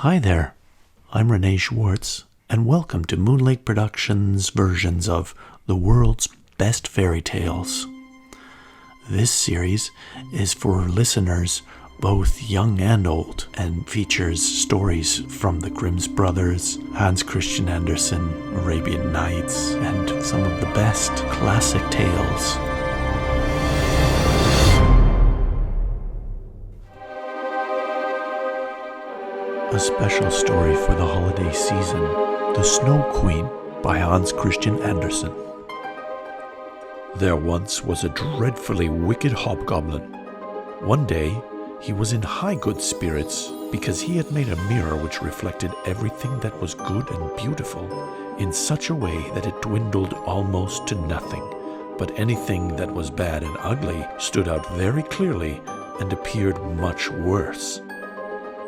Hi there, I'm Renee Schwartz, and welcome to Moonlake Productions' versions of the world's best fairy tales. This series is for listeners both young and old, and features stories from the Grimm's Brothers, Hans Christian Andersen, Arabian Nights, and some of the best classic tales. A special story for the holiday season, The Snow Queen by Hans Christian Andersen. There once was a dreadfully wicked hobgoblin. One day, he was in high good spirits because he had made a mirror which reflected everything that was good and beautiful in such a way that it dwindled almost to nothing, but anything that was bad and ugly stood out very clearly and appeared much worse.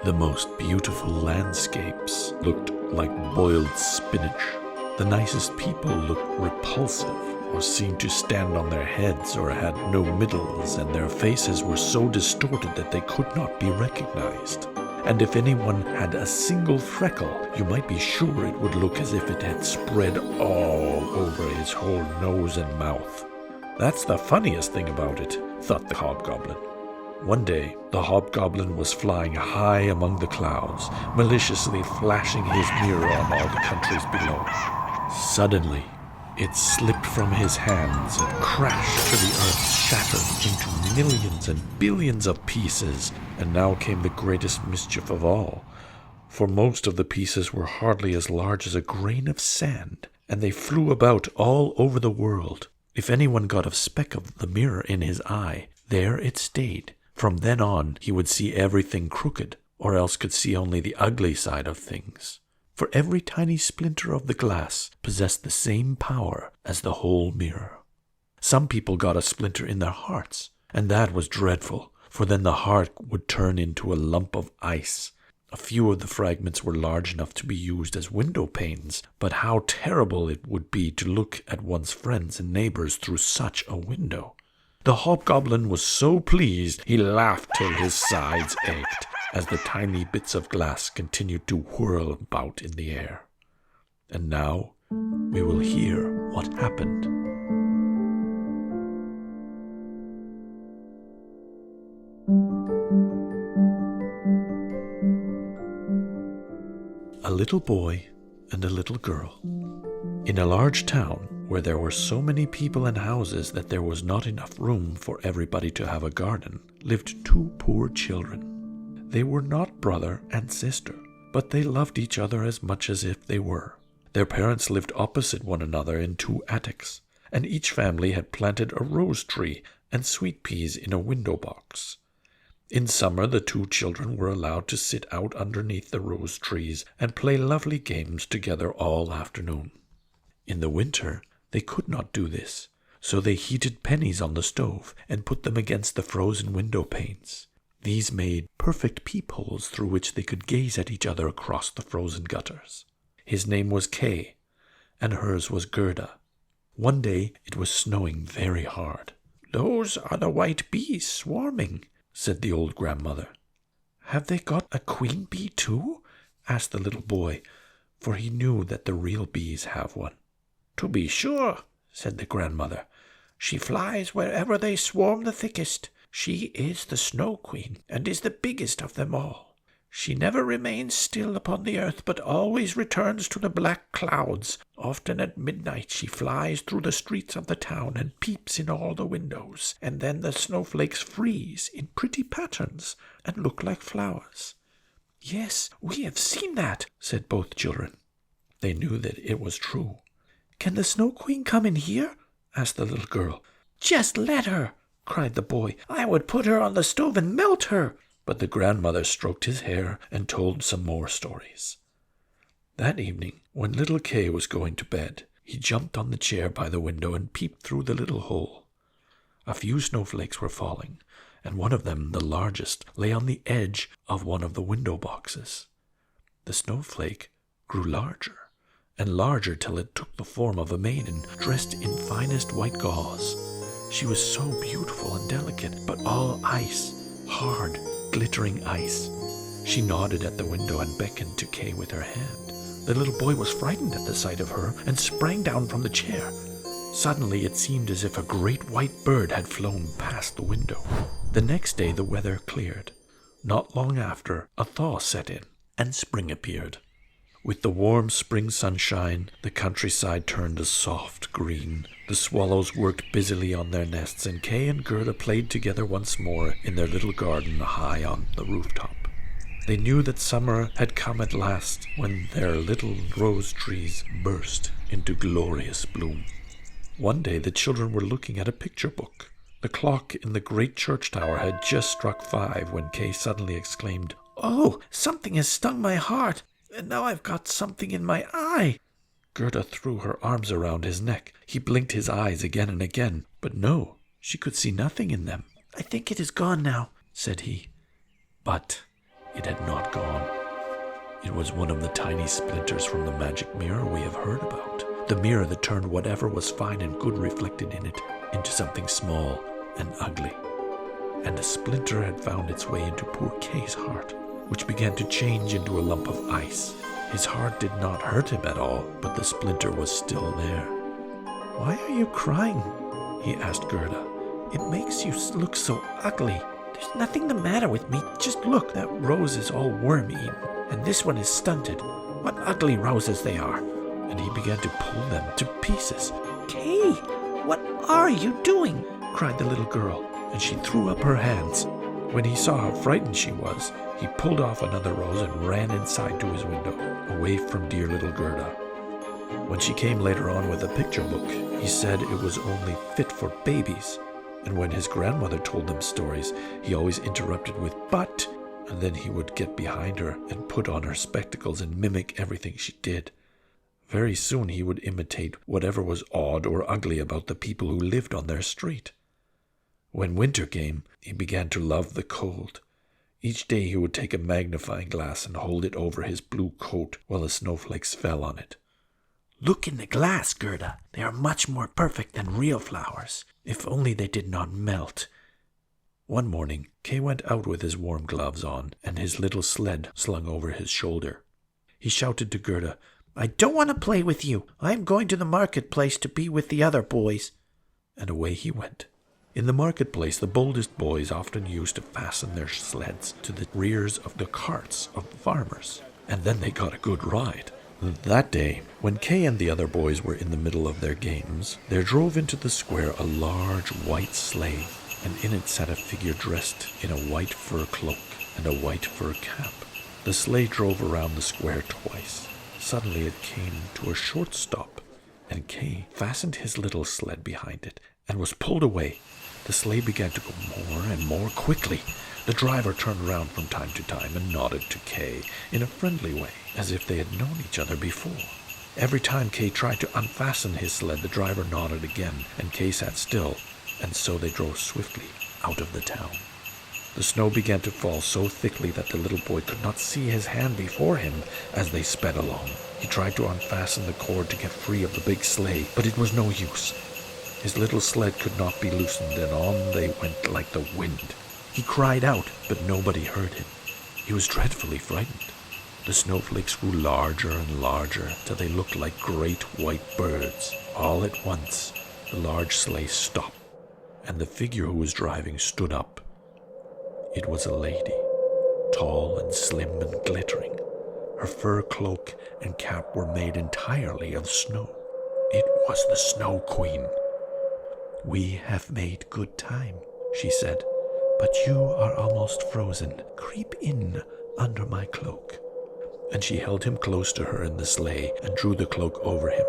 The most beautiful landscapes looked like boiled spinach. The nicest people looked repulsive or seemed to stand on their heads or had no middles, and their faces were so distorted that they could not be recognized. And if anyone had a single freckle, you might be sure it would look as if it had spread all over his whole nose and mouth. That's the funniest thing about it, thought the hobgoblin. One day, the hobgoblin was flying high among the clouds, maliciously flashing his mirror on all the countries below. Suddenly, it slipped from his hands and crashed to the earth, shattered into millions and billions of pieces. And now came the greatest mischief of all, for most of the pieces were hardly as large as a grain of sand, and they flew about all over the world. If anyone got a speck of the mirror in his eye, there it stayed. From then on, he would see everything crooked, or else could see only the ugly side of things. For every tiny splinter of the glass possessed the same power as the whole mirror. Some people got a splinter in their hearts, and that was dreadful, for then the heart would turn into a lump of ice. A few of the fragments were large enough to be used as window panes, but how terrible it would be to look at one's friends and neighbors through such a window. The hobgoblin was so pleased he laughed till his sides ached, as the tiny bits of glass continued to whirl about in the air. And now we will hear what happened. A little boy and a little girl. In a large town, where there were so many people and houses that there was not enough room for everybody to have a garden, lived two poor children. They were not brother and sister, but they loved each other as much as if they were. Their parents lived opposite one another in two attics, and each family had planted a rose tree and sweet peas in a window box. In summer, the two children were allowed to sit out underneath the rose trees and play lovely games together all afternoon. In the winter, they could not do this, so they heated pennies on the stove and put them against the frozen window panes. These made perfect peepholes through which they could gaze at each other across the frozen gutters. His name was Kay, and hers was Gerda. One day it was snowing very hard. "Those are the white bees swarming," said the old grandmother. "Have they got a queen bee too?" asked the little boy, for he knew that the real bees have one. "To be sure," said the grandmother. "She flies wherever they swarm the thickest. She is the Snow Queen, and is the biggest of them all. She never remains still upon the earth, but always returns to the black clouds. Often at midnight she flies through the streets of the town and peeps in all the windows, and then the snowflakes freeze in pretty patterns and look like flowers." "Yes, we have seen that," said both children. They knew that it was true. "Can the Snow Queen come in here?" asked the little girl. "Just let her," cried the boy. "I would put her on the stove and melt her." But the grandmother stroked his hair and told some more stories. That evening, when little Kay was going to bed, he jumped on the chair by the window and peeped through the little hole. A few snowflakes were falling, and one of them, the largest, lay on the edge of one of the window boxes. The snowflake grew larger and larger till it took the form of a maiden dressed in finest white gauze. She was so beautiful and delicate, but all ice, hard, glittering ice. She nodded at the window and beckoned to Kay with her hand. The little boy was frightened at the sight of her and sprang down from the chair. Suddenly it seemed as if a great white bird had flown past the window. The next day the weather cleared. Not long after, a thaw set in, and spring appeared. With the warm spring sunshine, the countryside turned a soft green. The swallows worked busily on their nests, and Kay and Gerda played together once more in their little garden high on the rooftop. They knew that summer had come at last, when their little rose trees burst into glorious bloom. One day the children were looking at a picture book. The clock in the great church tower had just struck 5 when Kay suddenly exclaimed, "Oh, something has stung my heart, and now I've got something in my eye." Gerda threw her arms around his neck. He blinked his eyes again and again, but no, she could see nothing in them. "I think it is gone now," said he. But it had not gone. It was one of the tiny splinters from the magic mirror we have heard about. The mirror that turned whatever was fine and good reflected in it into something small and ugly. And a splinter had found its way into poor Kay's heart, which began to change into a lump of ice. His heart did not hurt him at all, but the splinter was still there. "Why are you crying?" he asked Gerda. "It makes you look so ugly." "There's nothing the matter with me. Just look, that rose is all worm-eaten, and this one is stunted. What ugly roses they are." And he began to pull them to pieces. "Kay, what are you doing?" cried the little girl, and she threw up her hands. When he saw how frightened she was, he pulled off another rose and ran inside to his window, away from dear little Gerda. When she came later on with a picture book, he said it was only fit for babies. And when his grandmother told them stories, he always interrupted with "but," and then he would get behind her and put on her spectacles and mimic everything she did. Very soon he would imitate whatever was odd or ugly about the people who lived on their street. When winter came, he began to love the cold. Each day he would take a magnifying glass and hold it over his blue coat while the snowflakes fell on it. "Look in the glass, Gerda. They are much more perfect than real flowers. If only they did not melt." One morning, Kay went out with his warm gloves on and his little sled slung over his shoulder. He shouted to Gerda, "I don't want to play with you. I am going to the marketplace to be with the other boys." And away he went. In the marketplace, the boldest boys often used to fasten their sleds to the rears of the carts of the farmers, and then they got a good ride. That day, when Kay and the other boys were in the middle of their games, there drove into the square a large white sleigh, and in it sat a figure dressed in a white fur cloak and a white fur cap. The sleigh drove around the square twice. Suddenly it came to a short stop, and Kay fastened his little sled behind it and was pulled away. The sleigh began to go more and more quickly. The driver turned round from time to time and nodded to Kay in a friendly way, as if they had known each other before. Every time Kay tried to unfasten his sled, the driver nodded again, and Kay sat still, and so they drove swiftly out of the town. The snow began to fall so thickly that the little boy could not see his hand before him as they sped along. He tried to unfasten the cord to get free of the big sleigh, but it was no use. His little sled could not be loosened, and on they went like the wind. He cried out, but nobody heard him. He was dreadfully frightened. The snowflakes grew larger and larger till they looked like great white birds. All at once, the large sleigh stopped, and the figure who was driving stood up. It was a lady, tall and slim and glittering. Her fur cloak and cap were made entirely of snow. It was the Snow Queen. "We have made good time," she said, "but you are almost frozen. Creep in under my cloak." And she held him close to her in the sleigh and drew the cloak over him.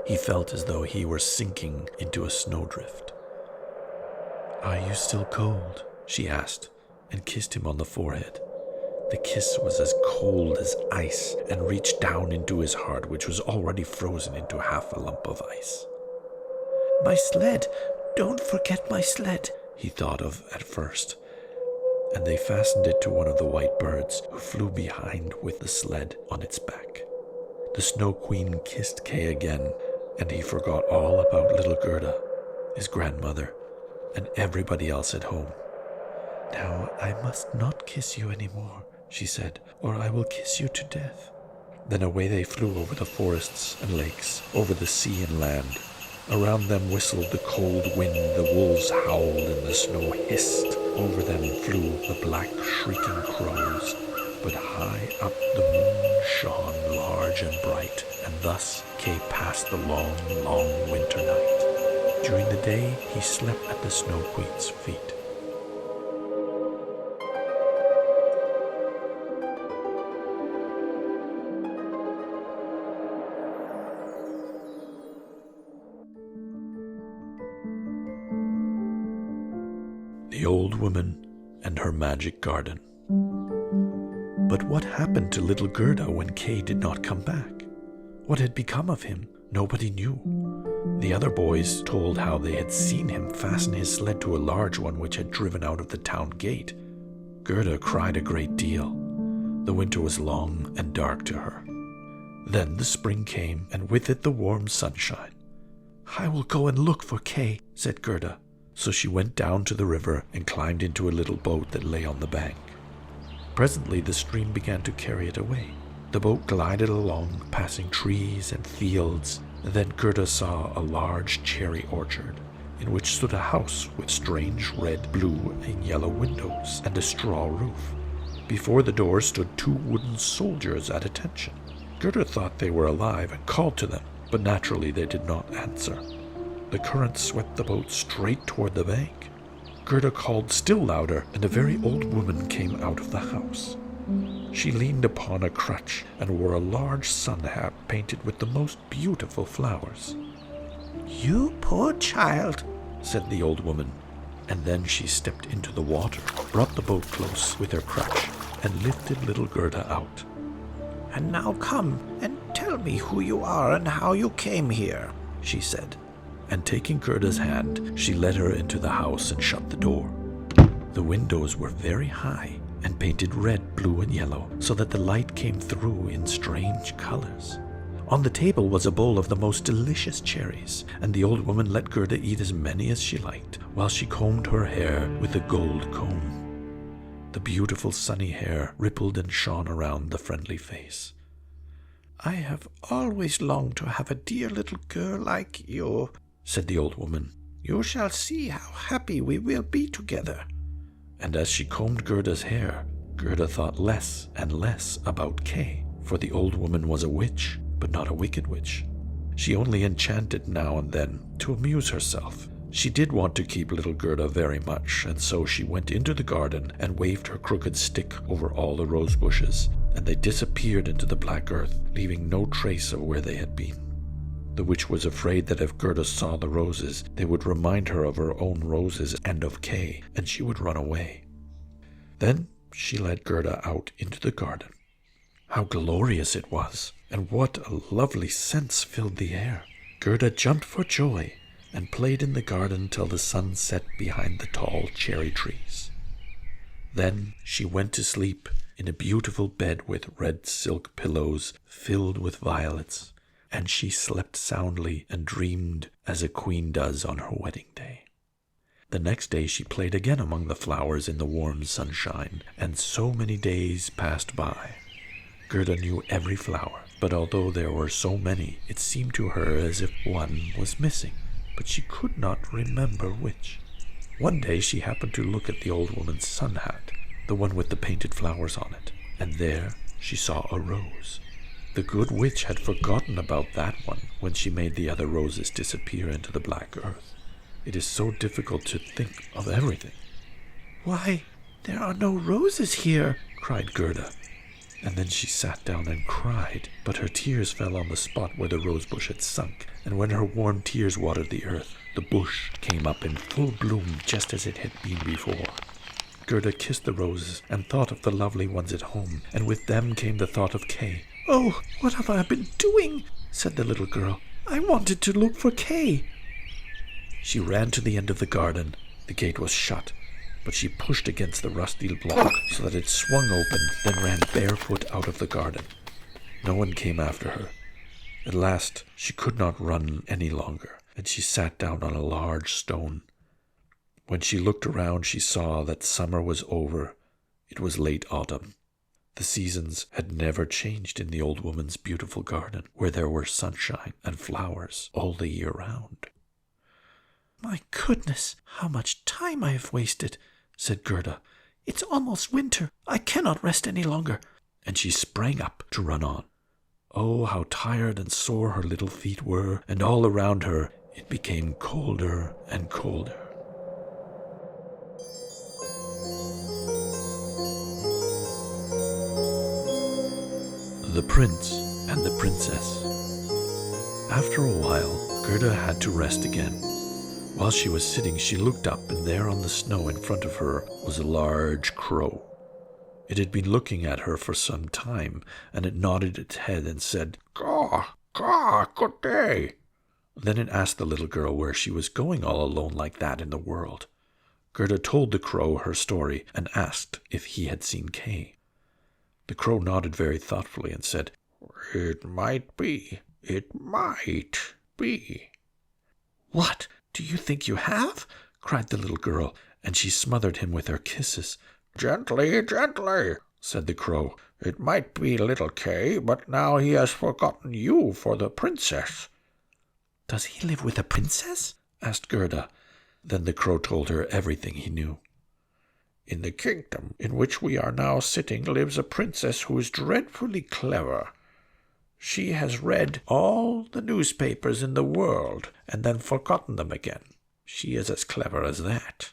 He felt as though he were sinking into a snowdrift. "Are you still cold?" she asked, and kissed him on the forehead. The kiss was as cold as ice and reached down into his heart, which was already frozen into half a lump of ice. "My sled! Don't forget my sled," he thought of at first. And they fastened it to one of the white birds, who flew behind with the sled on its back. The Snow Queen kissed Kay again, and he forgot all about little Gerda, his grandmother, and everybody else at home. "Now I must not kiss you any more," she said, "or I will kiss you to death." Then away they flew over the forests and lakes, over the sea and land. Around them whistled the cold wind, the wolves howled, and the snow hissed. Over them flew the black, shrieking crows. But high up the moon shone large and bright, and thus Kay passed the long, long winter night. During the day he slept at the Snow Queen's feet. The Old Woman and Her Magic Garden. But what happened to little Gerda when Kay did not come back? What had become of him? Nobody knew. The other boys told how they had seen him fasten his sled to a large one which had driven out of the town gate. Gerda cried a great deal. The winter was long and dark to her. Then the spring came, and with it the warm sunshine. "I will go and look for Kay," said Gerda. So she went down to the river and climbed into a little boat that lay on the bank. Presently the stream began to carry it away. The boat glided along, passing trees and fields, and then Gerda saw a large cherry orchard, in which stood a house with strange red, blue, and yellow windows and a straw roof. Before the door stood 2 wooden soldiers at attention. Gerda thought they were alive and called to them, but naturally they did not answer. The current swept the boat straight toward the bank. Gerda called still louder, and a very old woman came out of the house. She leaned upon a crutch and wore a large sun hat painted with the most beautiful flowers. "You poor child," said the old woman, and then she stepped into the water, brought the boat close with her crutch, and lifted little Gerda out. "And now come and tell me who you are and how you came here," she said. And taking Gerda's hand, she led her into the house and shut the door. The windows were very high and painted red, blue, and yellow, so that the light came through in strange colors. On the table was a bowl of the most delicious cherries, and the old woman let Gerda eat as many as she liked, while she combed her hair with a gold comb. The beautiful sunny hair rippled and shone around the friendly face. "I have always longed to have a dear little girl like you," said the old woman. "You shall see how happy we will be together." And as she combed Gerda's hair, Gerda thought less and less about Kay, for the old woman was a witch, but not a wicked witch. She only enchanted now and then to amuse herself. She did want to keep little Gerda very much, and so she went into the garden and waved her crooked stick over all the rose bushes, and they disappeared into the black earth, leaving no trace of where they had been. The witch was afraid that if Gerda saw the roses, they would remind her of her own roses and of Kay, and she would run away. Then she led Gerda out into the garden. How glorious it was, and what a lovely scents filled the air. Gerda jumped for joy and played in the garden till the sun set behind the tall cherry trees. Then she went to sleep in a beautiful bed with red silk pillows filled with violets, and she slept soundly and dreamed as a queen does on her wedding day. The next day she played again among the flowers in the warm sunshine, and so many days passed by. Gerda knew every flower, but although there were so many, it seemed to her as if one was missing, but she could not remember which. One day she happened to look at the old woman's sun hat, the one with the painted flowers on it, and there she saw a rose. The good witch had forgotten about that one when she made the other roses disappear into the black earth. It is so difficult to think of everything. "Why, there are no roses here!" cried Gerda. And then she sat down and cried, but her tears fell on the spot where the rosebush had sunk, and when her warm tears watered the earth, the bush came up in full bloom just as it had been before. Gerda kissed the roses and thought of the lovely ones at home, and with them came the thought of Kay. "Oh, what have I been doing?" said the little girl. "I wanted to look for Kay." She ran to the end of the garden. The gate was shut, but she pushed against the rusty block so that it swung open, then ran barefoot out of the garden. No one came after her. At last she could not run any longer, and she sat down on a large stone. When she looked around, she saw that summer was over. It was late autumn. The seasons had never changed in the old woman's beautiful garden, where there were sunshine and flowers all the year round. "My goodness, how much time I have wasted," said Gerda. "It's almost winter. I cannot rest any longer." And she sprang up to run on. Oh, how tired and sore her little feet were, and all around her it became colder and colder. The Prince and the Princess. After a while, Gerda had to rest again. While she was sitting, she looked up, and there on the snow in front of her was a large crow. It had been looking at her for some time, and it nodded its head and said, "Caw, caw, good day." Then it asked the little girl where she was going all alone like that in the world. Gerda told the crow her story and asked if he had seen Kay. The crow nodded very thoughtfully and said, "It might be. It might be." "What? Do you think you have?" cried the little girl, and she smothered him with her kisses. "Gently, gently," said the crow. "It might be little Kay, but now he has forgotten you for the princess." "Does he live with a princess?" asked Gerda. Then the crow told her everything he knew. "In the kingdom in which we are now sitting lives a princess who is dreadfully clever. She has read all the newspapers in the world and then forgotten them again. She is as clever as that.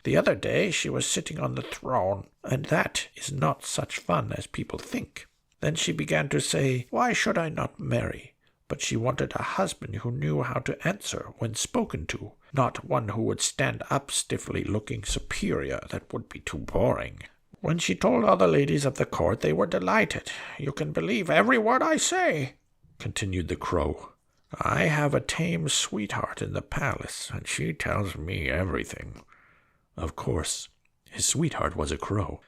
The other day she was sitting on the throne, and that is not such fun as people think. Then she began to say, 'Why should I not marry?' But she wanted a husband who knew how to answer when spoken to, not one who would stand up stiffly looking superior. That would be too boring. When she told all the ladies of the court, they were delighted. You can believe every word I say," continued the crow. "I have a tame sweetheart in the palace, and she tells me everything." Of course, his sweetheart was a crow.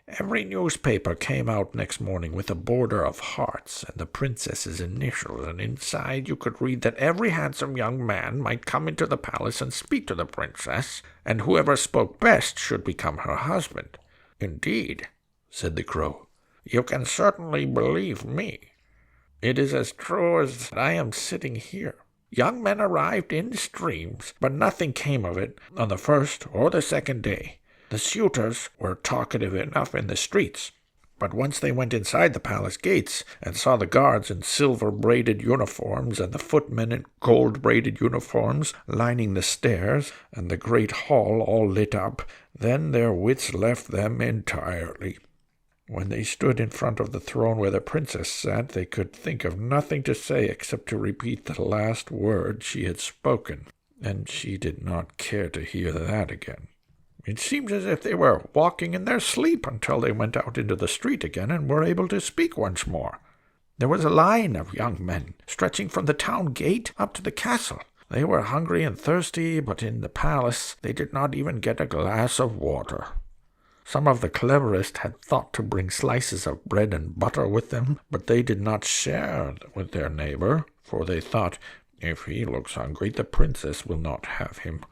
"Every newspaper came out next morning with a border of hearts and the princess's initials, and inside you could read that every handsome young man might come into the palace and speak to the princess, and whoever spoke best should become her husband." "Indeed," said the crow, "you can certainly believe me. It is as true as I am sitting here. Young men arrived in streams, but nothing came of it on the first or the second day. The suitors were talkative enough in the streets, but once they went inside the palace gates and saw the guards in silver-braided uniforms and the footmen in gold-braided uniforms lining the stairs and the great hall all lit up, then their wits left them entirely. When they stood in front of the throne where the princess sat, they could think of nothing to say except to repeat the last word she had spoken, and she did not care to hear that again. It seems as if they were walking in their sleep until they went out into the street again and were able to speak once more. There was a line of young men stretching from the town gate up to the castle. They were hungry and thirsty, but in the palace they did not even get a glass of water. Some of the cleverest had thought to bring slices of bread and butter with them, but they did not share with their neighbor, for they thought, 'If he looks hungry, the princess will not have him.'"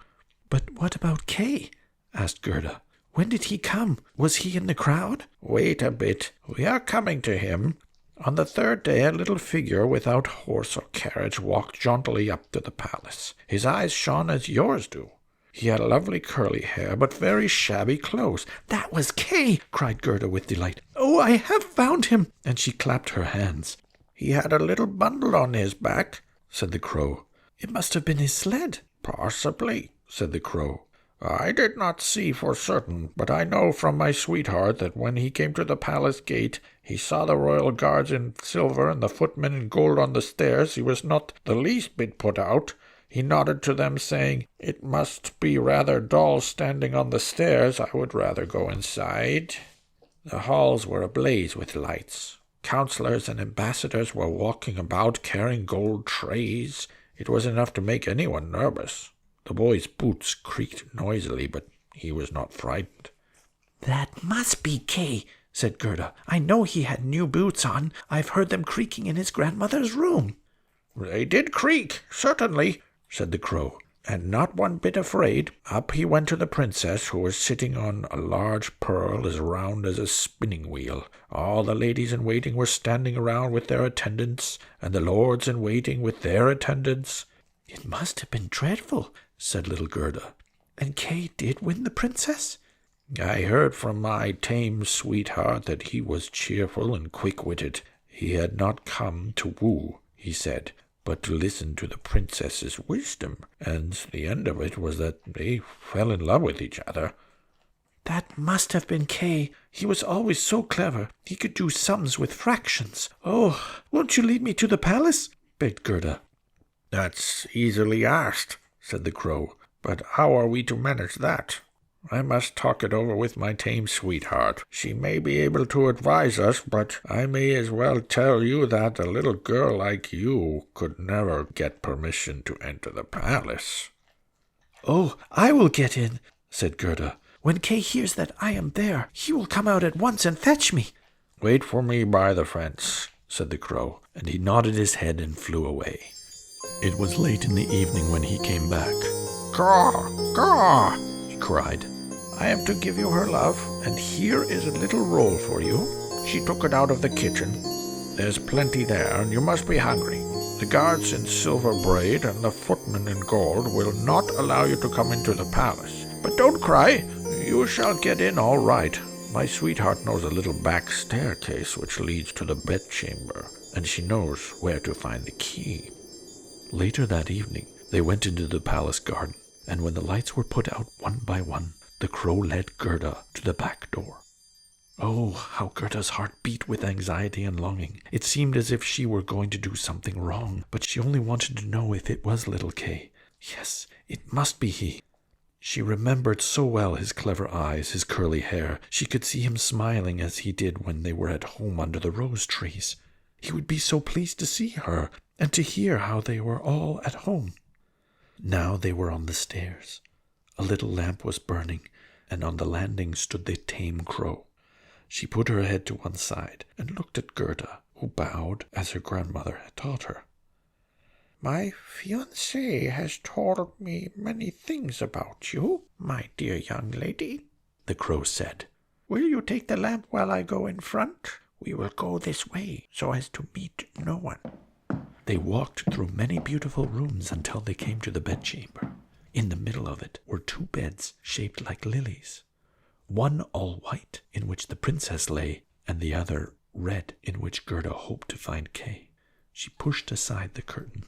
"But what about Kay?" asked Gerda. "When did he come? Was he in the crowd?" "Wait a bit. We are coming to him. On the third day a little figure without horse or carriage walked jauntily up to the palace. His eyes shone as yours do. He had lovely curly hair, but very shabby clothes." "That was Kay!" cried Gerda with delight. "Oh, I have found him!" And she clapped her hands. "He had a little bundle on his back," said the crow. "It must have been his sled." "Possibly," said the crow. "I did not see for certain, but I know from my sweetheart that when he came to the palace gate, he saw the royal guards in silver and the footmen in gold on the stairs. He was not the least bit put out. He nodded to them, saying, 'It must be rather dull standing on the stairs. I would rather go inside.' The halls were ablaze with lights. Counselors and ambassadors were walking about carrying gold trays. It was enough to make anyone nervous. The boy's boots creaked noisily, but he was not frightened." "That must be Kay," said Gerda. "I know he had new boots on. I've heard them creaking in his grandmother's room." "They did creak, certainly," said the crow. and not one bit afraid, up he went to the princess, who was sitting on a large pearl as round as a spinning wheel. All the ladies in waiting were standing around with their attendants, and the lords in waiting with their attendants. "It must have been dreadful," said little Gerda. "And Kay did win the princess?" "I heard from my tame sweetheart that he was cheerful and quick-witted. He had not come to woo, he said, but to listen to the princess's wisdom, and the end of it was that they fell in love with each other." "That must have been Kay. He was always so clever. He could do sums with fractions. Oh, won't you lead me to the palace?" begged Gerda. "That's easily asked," said the crow, "but how are we to manage that? I must talk it over with my tame sweetheart. She may be able to advise us, but I may as well tell you that a little girl like you could never get permission to enter the palace." "Oh, I will get in," said Gerda. "When Kay hears that I am there, he will come out at once and fetch me." "Wait for me by the fence," said the crow, and he nodded his head and flew away. It was late in the evening when he came back. "Caw, caw," he cried. "I am to give you her love, and here is a little roll for you. She took it out of the kitchen. There's plenty there, and you must be hungry. The guards in silver braid and the footmen in gold will not allow you to come into the palace. But don't cry, you shall get in all right. My sweetheart knows a little back staircase which leads to the bedchamber, and she knows where to find the key." Later that evening, they went into the palace garden, and when the lights were put out one by one, the crow led Gerda to the back door. Oh, how Gerda's heart beat with anxiety and longing. It seemed as if she were going to do something wrong, but she only wanted to know if it was little Kay. Yes, it must be he. She remembered so well his clever eyes, his curly hair. She could see him smiling as he did when they were at home under the rose trees. He would be so pleased to see her, and to hear how they were all at home. Now they were on the stairs. A little lamp was burning, and on the landing stood the tame crow. She put her head to one side and looked at Gerda, who bowed as her grandmother had taught her. "My fiancé has told me many things about you, my dear young lady," the crow said. "Will you take the lamp while I go in front? We will go this way so as to meet no one." They walked through many beautiful rooms until they came to the bedchamber. In the middle of it were two beds shaped like lilies, one all white, in which the princess lay, and the other red, in which Gerda hoped to find Kay. She pushed aside the curtain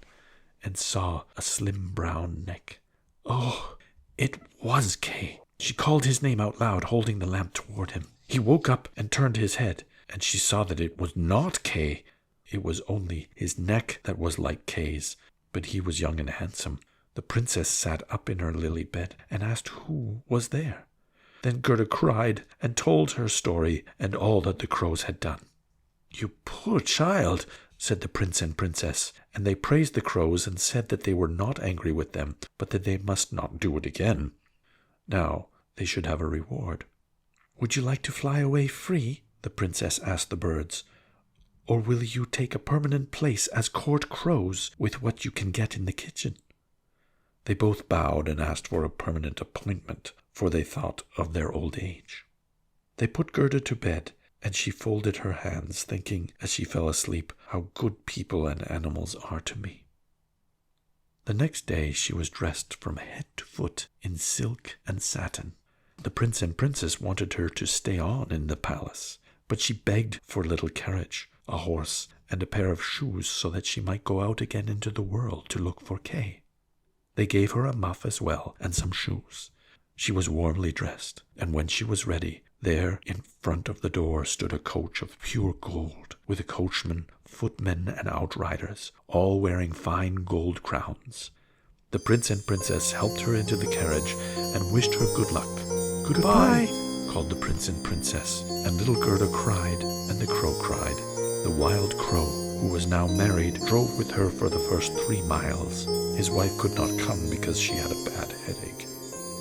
and saw a slim brown neck. Oh, it was Kay. She called his name out loud, holding the lamp toward him. He woke up and turned his head, and she saw that it was not Kay. It was only his neck that was like Kay's, but he was young and handsome. The princess sat up in her lily bed and asked who was there. Then Gerda cried and told her story and all that the crows had done. "You poor child," said the prince and princess, and they praised the crows and said that they were not angry with them, but that they must not do it again. Now they should have a reward. "Would you like to fly away free?" the princess asked the birds. "Or will you take a permanent place as court crows with what you can get in the kitchen?" They both bowed and asked for a permanent appointment, for they thought of their old age. They put Gerda to bed, and she folded her hands, thinking, as she fell asleep, how good people and animals are to me. The next day she was dressed from head to foot in silk and satin. The prince and princess wanted her to stay on in the palace, but she begged for a little carriage, a horse, and a pair of shoes so that she might go out again into the world to look for Kay. They gave her a muff as well and some shoes. She was warmly dressed, and when she was ready, there in front of the door stood a coach of pure gold, with a coachman, footmen, and outriders, all wearing fine gold crowns. The prince and princess helped her into the carriage and wished her good luck. "Goodbye," called the prince and princess, and little Gerda cried, and the crow cried. The wild crow, who was now married, drove with her for the first 3 miles. His wife could not come because she had a bad headache.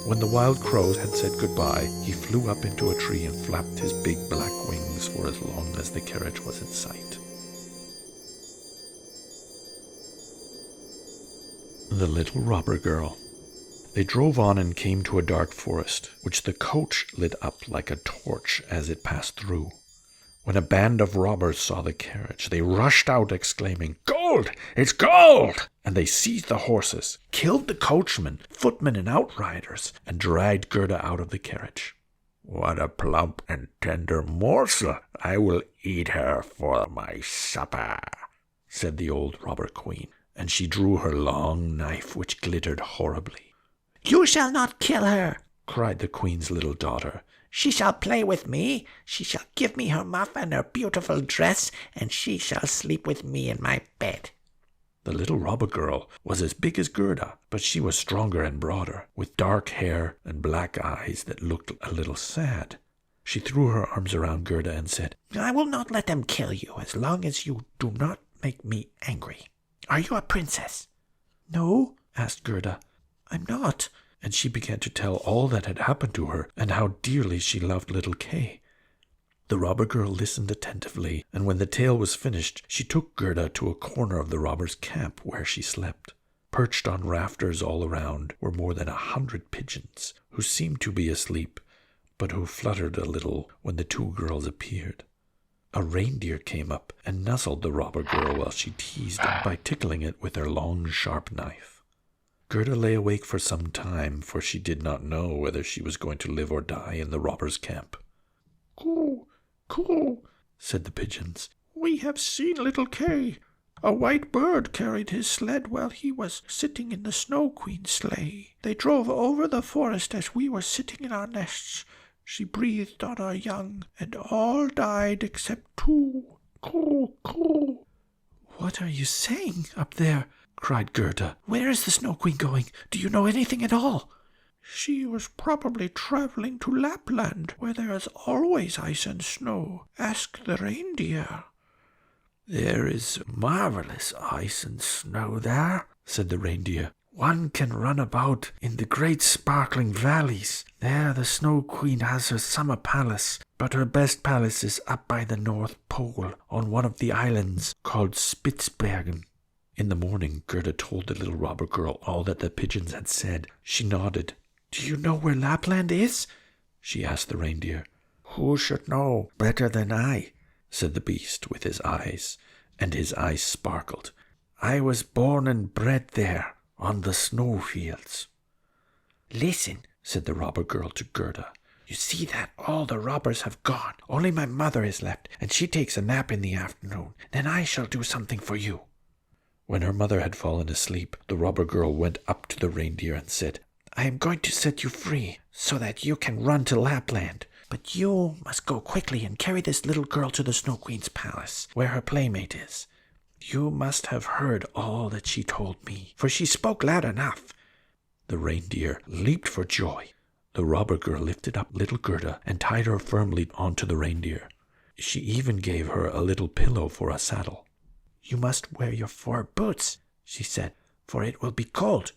When the wild crow had said goodbye, he flew up into a tree and flapped his big black wings for as long as the carriage was in sight. The Little Robber Girl. They drove on and came to a dark forest, which the coach lit up like a torch as it passed through. When a band of robbers saw the carriage, they rushed out exclaiming, "Gold! It's gold!" And they seized the horses, killed the coachman, footmen, and outriders, and dragged Gerda out of the carriage. "What a plump and tender morsel! I will eat her for my supper," said the old robber queen, and she drew her long knife, which glittered horribly. "You shall not kill her," cried the queen's little daughter. "She shall play with me. She shall give me her muff and her beautiful dress, and she shall sleep with me in my bed." The little robber girl was as big as Gerda, but she was stronger and broader, with dark hair and black eyes that looked a little sad. She threw her arms around Gerda and said, "I will not let them kill you as long as you do not make me angry. Are you a princess?" "No," asked Gerda, "I'm not." And she began to tell all that had happened to her and how dearly she loved little Kay. The robber girl listened attentively, and when the tale was finished, she took Gerda to a corner of the robbers' camp where she slept. Perched on rafters all around were more than 100 pigeons, who seemed to be asleep, but who fluttered a little when the two girls appeared. A reindeer came up and nuzzled the robber girl while she teased it by tickling it with her long, sharp knife. Gerda lay awake for some time, for she did not know whether she was going to live or die in the robbers' camp. "Coo, coo," said the pigeons. "We have seen little Kay. A white bird carried his sled while he was sitting in the Snow Queen's sleigh. They drove over the forest as we were sitting in our nests. She breathed on our young, and all died except 2. Coo, coo." "What are you saying up there?" cried Gerda. "Where is the Snow Queen going? Do you know anything at all?" "She was probably traveling to Lapland, where there is always ice and snow. Ask the reindeer." "There is marvelous ice and snow there," said the reindeer. "One can run about in the great sparkling valleys. There the Snow Queen has her summer palace, but her best palace is up by the North Pole on one of the islands called Spitzbergen." In the morning, Gerda told the little robber girl all that the pigeons had said. She nodded. "Do you know where Lapland is?" she asked the reindeer. "Who should know better than I?" said the beast with his eyes, and his eyes sparkled. "I was born and bred there on the snowfields." "Listen," said the robber girl to Gerda. "You see that all the robbers have gone. Only my mother is left, and she takes a nap in the afternoon. Then I shall do something for you." When her mother had fallen asleep, the robber girl went up to the reindeer and said, "I am going to set you free, so that you can run to Lapland. But you must go quickly and carry this little girl to the Snow Queen's palace, where her playmate is. You must have heard all that she told me, for she spoke loud enough." The reindeer leaped for joy. The robber girl lifted up little Gerda and tied her firmly onto the reindeer. She even gave her a little pillow for a saddle. "You must wear your fur boots," she said, "for it will be cold.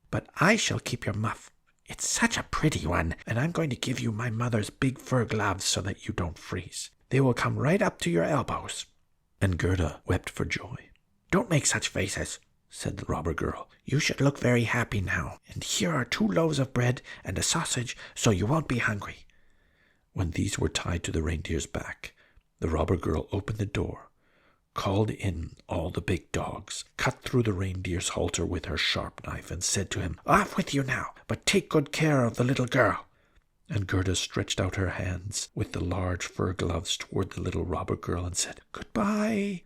But I shall keep your muff. It's such a pretty one, and I'm going to give you my mother's big fur gloves so that you don't freeze. They will come right up to your elbows." And Gerda wept for joy. "Don't make such faces," said the robber girl. "You should look very happy now. And here are 2 loaves of bread and a sausage, so you won't be hungry." When these were tied to the reindeer's back, the robber girl opened the door, called in all the big dogs, cut through the reindeer's halter with her sharp knife, and said to him, "Off with you now, but take good care of the little girl." And Gerda stretched out her hands with the large fur gloves toward the little robber girl and said, "Goodbye."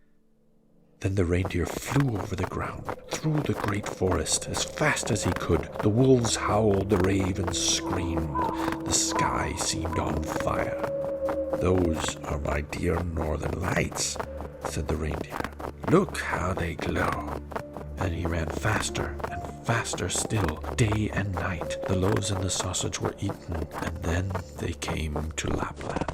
Then the reindeer flew over the ground, through the great forest, as fast as he could. The wolves howled, the ravens screamed, the sky seemed on fire. "Those are my dear northern lights," said the reindeer. "Look how they glow." And he ran faster and faster still, day and night. The loaves and the sausage were eaten, and then they came to Lapland.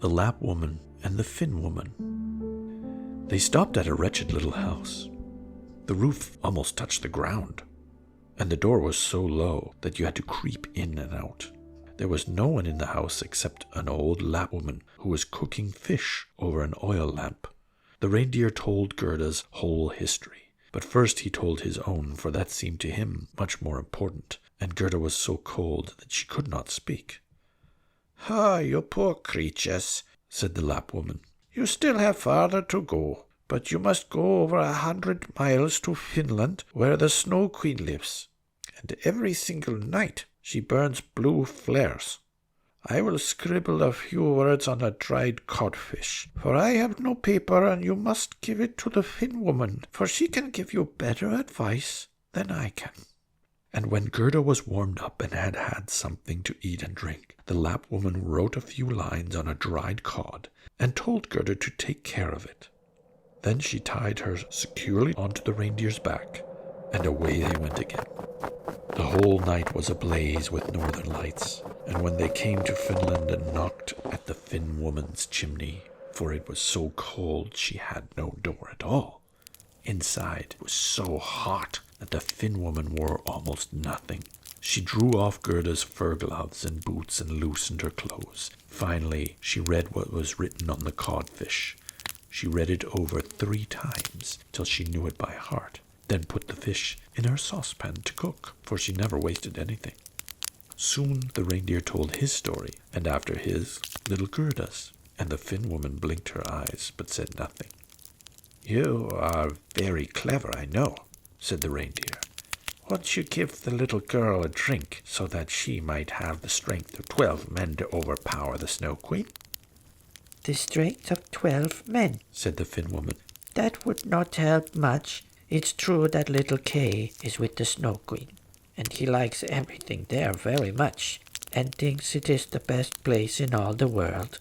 The Lap woman and the Finn woman. They stopped at a wretched little house. The roof almost touched the ground, and the door was so low that you had to creep in and out. There was no one in the house except an old Lap woman who was cooking fish over an oil lamp. The reindeer told Gerda's whole history. But first he told his own, for that seemed to him much more important, and Gerda was so cold that she could not speak. "Ah, you poor creatures," said the Lapp woman. "You still have farther to go, but you must go over 100 miles to Finland, where the Snow Queen lives, and every single night she burns blue flares. I will scribble a few words on a dried codfish, for I have no paper, and you must give it to the Finn woman, for she can give you better advice than I can." And when Gerda was warmed up and had had something to eat and drink, the Lapp woman wrote a few lines on a dried cod and told Gerda to take care of it. Then she tied her securely onto the reindeer's back, and away they went again. The whole night was ablaze with northern lights, and when they came to Finland and knocked at the Finn woman's chimney, for it was so cold she had no door at all, inside it was so hot that the Finn woman wore almost nothing. She drew off Gerda's fur gloves and boots and loosened her clothes. Finally, she read what was written on the codfish. She read it over 3 times till she knew it by heart, then put the fish in her saucepan to cook, for she never wasted anything. Soon the reindeer told his story, and after his, little Gerda's, and the Finn woman blinked her eyes but said nothing. "You are very clever, I know," said the reindeer. "Won't you give the little girl a drink so that she might have the strength of 12 men to overpower the Snow Queen?" "The strength of 12 men," said the Finn woman. "That would not help much. It's true that little Kay is with the Snow Queen, and he likes everything there very much, and thinks it is the best place in all the world.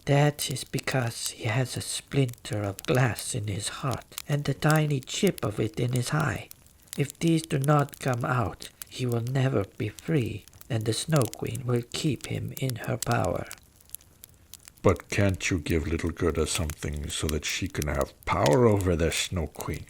That is because he has a splinter of glass in his heart, and a tiny chip of it in his eye. If these do not come out, he will never be free, and the Snow Queen will keep him in her power." But can't you give little Gerda something so that she can have power over the Snow Queen?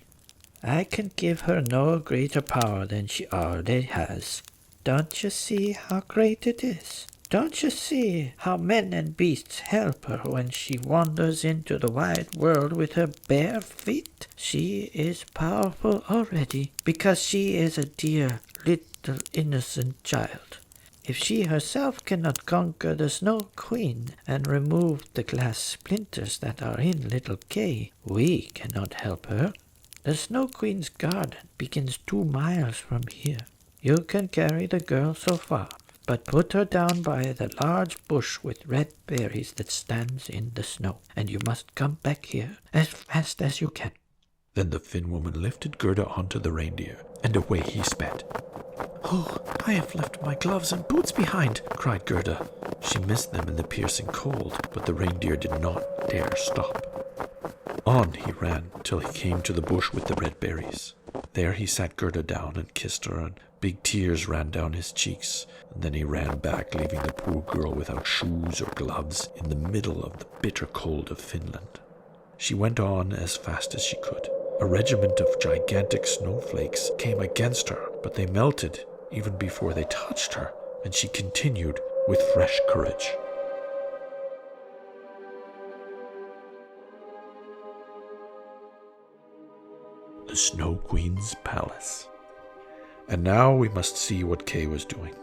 "I can give her no greater power than she already has. Don't you see how great it is? Don't you see how men and beasts help her when she wanders into the wide world with her bare feet? She is powerful already, because she is a dear little innocent child. If she herself cannot conquer the Snow Queen and remove the glass splinters that are in little Kay, we cannot help her. The Snow Queen's garden begins 2 miles from here. You can carry the girl so far, but put her down by the large bush with red berries that stands in the snow, and you must come back here as fast as you can." Then the Finn woman lifted Gerda onto the reindeer, and away he sped. "Oh, I have left my gloves and boots behind," cried Gerda. She missed them in the piercing cold, but the reindeer did not dare stop. On he ran till he came to the bush with the red berries. There he sat Gerda down and kissed her, and big tears ran down his cheeks. And then he ran back, leaving the poor girl without shoes or gloves in the middle of the bitter cold of Finland. She went on as fast as she could. A regiment of gigantic snowflakes came against her, but they melted even before they touched her, and she continued with fresh courage. The Snow Queen's Palace. And now we must see what Kay was doing.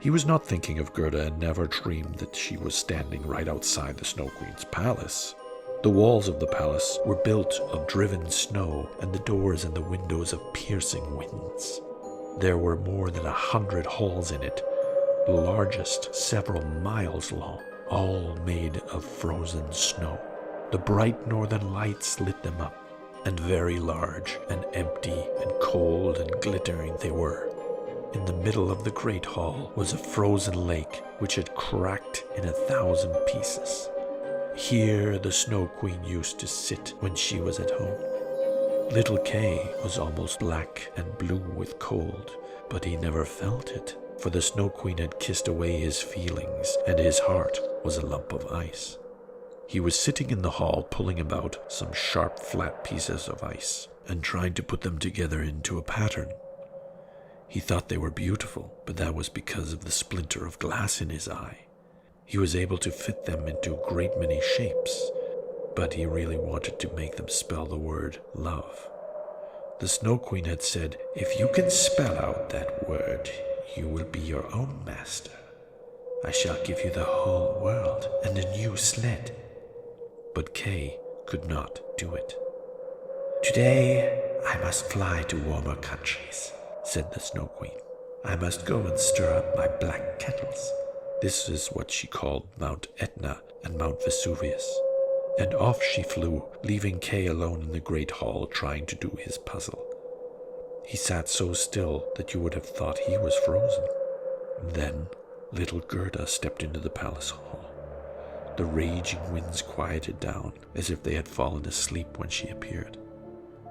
He was not thinking of Gerda and never dreamed that she was standing right outside the Snow Queen's palace. The walls of the palace were built of driven snow, and the doors and the windows of piercing winds. There were more than 100 halls in it, the largest several miles long, all made of frozen snow. The bright northern lights lit them up, and very large and empty and cold and glittering they were. In the middle of the great hall was a frozen lake which had cracked in 1,000 pieces. Here the Snow Queen used to sit when she was at home. Little Kay was almost black and blue with cold, but he never felt it, for the Snow Queen had kissed away his feelings, and his heart was a lump of ice. He was sitting in the hall pulling about some sharp flat pieces of ice and trying to put them together into a pattern. He thought they were beautiful, but that was because of the splinter of glass in his eye. He was able to fit them into a great many shapes, but he really wanted to make them spell the word love. The Snow Queen had said, "If you can spell out that word, you will be your own master. I shall give you the whole world and a new sled." But Kay could not do it. "Today I must fly to warmer countries," said the Snow Queen. "I must go and stir up my black kettles." This is what she called Mount Etna and Mount Vesuvius. And off she flew, leaving Kay alone in the great hall trying to do his puzzle. He sat so still that you would have thought he was frozen. Then little Gerda stepped into the palace hall. The raging winds quieted down, as if they had fallen asleep when she appeared.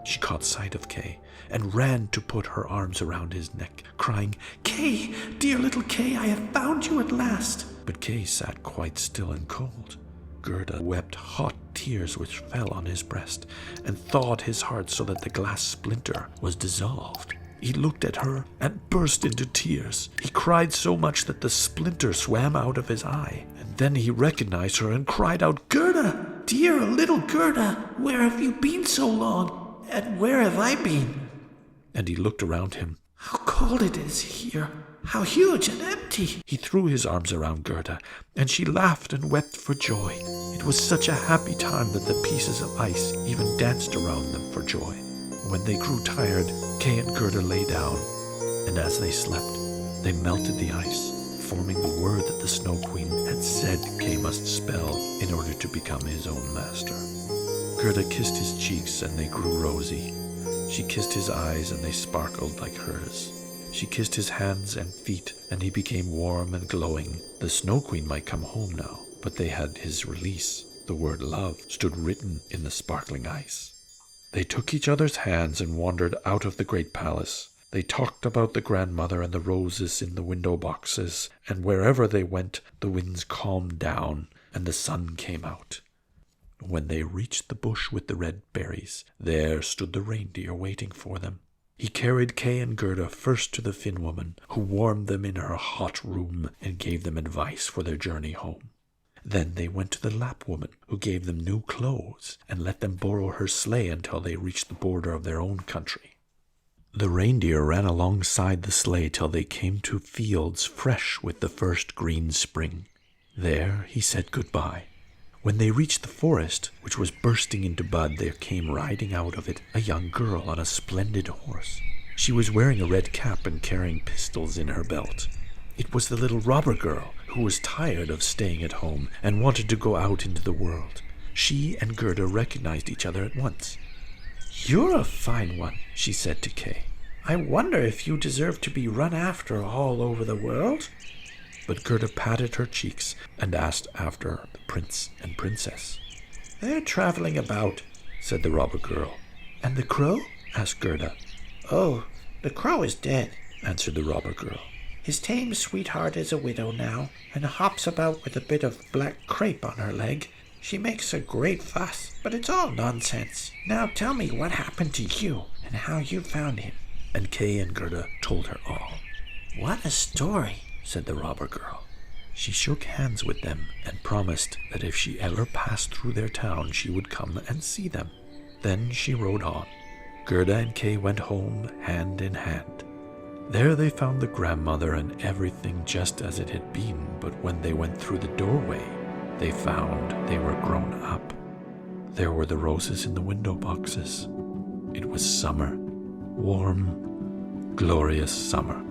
She caught sight of Kay and ran to put her arms around his neck, crying, "Kay, dear little Kay, I have found you at last." But Kay sat quite still and cold. Gerda wept hot tears which fell on his breast and thawed his heart so that the glass splinter was dissolved. He looked at her and burst into tears. He cried so much that the splinter swam out of his eye. And then he recognized her and cried out, "Gerda, dear little Gerda, where have you been so long? And where have I been?" And he looked around him. "How cold it is here! How huge and empty!" He threw his arms around Gerda, and she laughed and wept for joy. It was such a happy time that the pieces of ice even danced around them for joy. When they grew tired, Kay and Gerda lay down, and as they slept, they melted the ice, forming the word that the Snow Queen had said Kay must spell in order to become his own master. Gerda kissed his cheeks, and they grew rosy. She kissed his eyes, and they sparkled like hers. She kissed his hands and feet, and he became warm and glowing. The Snow Queen might come home now, but they had his release. The word love stood written in the sparkling ice. They took each other's hands and wandered out of the great palace. They talked about the grandmother and the roses in the window boxes, and wherever they went, the winds calmed down and the sun came out. When they reached the bush with the red berries, there stood the reindeer waiting for them. He carried Kay and Gerda first to the Finn woman, who warmed them in her hot room and gave them advice for their journey home. Then they went to the Lapp woman, who gave them new clothes and let them borrow her sleigh until they reached the border of their own country. The reindeer ran alongside the sleigh till they came to fields fresh with the first green spring. There he said goodbye. When they reached the forest, which was bursting into bud, there came riding out of it a young girl on a splendid horse. She was wearing a red cap and carrying pistols in her belt. It was the little robber girl, who was tired of staying at home and wanted to go out into the world. She and Gerda recognized each other at once. "You're a fine one," she said to Kay. "I wonder if you deserve to be run after all over the world?" But Gerda patted her cheeks and asked after the prince and princess. "They're traveling about," said the robber girl. "And the crow?" asked Gerda. "Oh, the crow is dead," answered the robber girl. "His tame sweetheart is a widow now, and hops about with a bit of black crepe on her leg. She makes a great fuss, but it's all nonsense. Now tell me what happened to you, and how you found him." And Kay and Gerda told her all. "What a story," said the robber girl. She shook hands with them and promised that if she ever passed through their town, she would come and see them. Then she rode on. Gerda and Kay went home hand in hand. There they found the grandmother and everything just as it had been, but when they went through the doorway, they found they were grown up. There were the roses in the window boxes. It was summer, warm, glorious summer.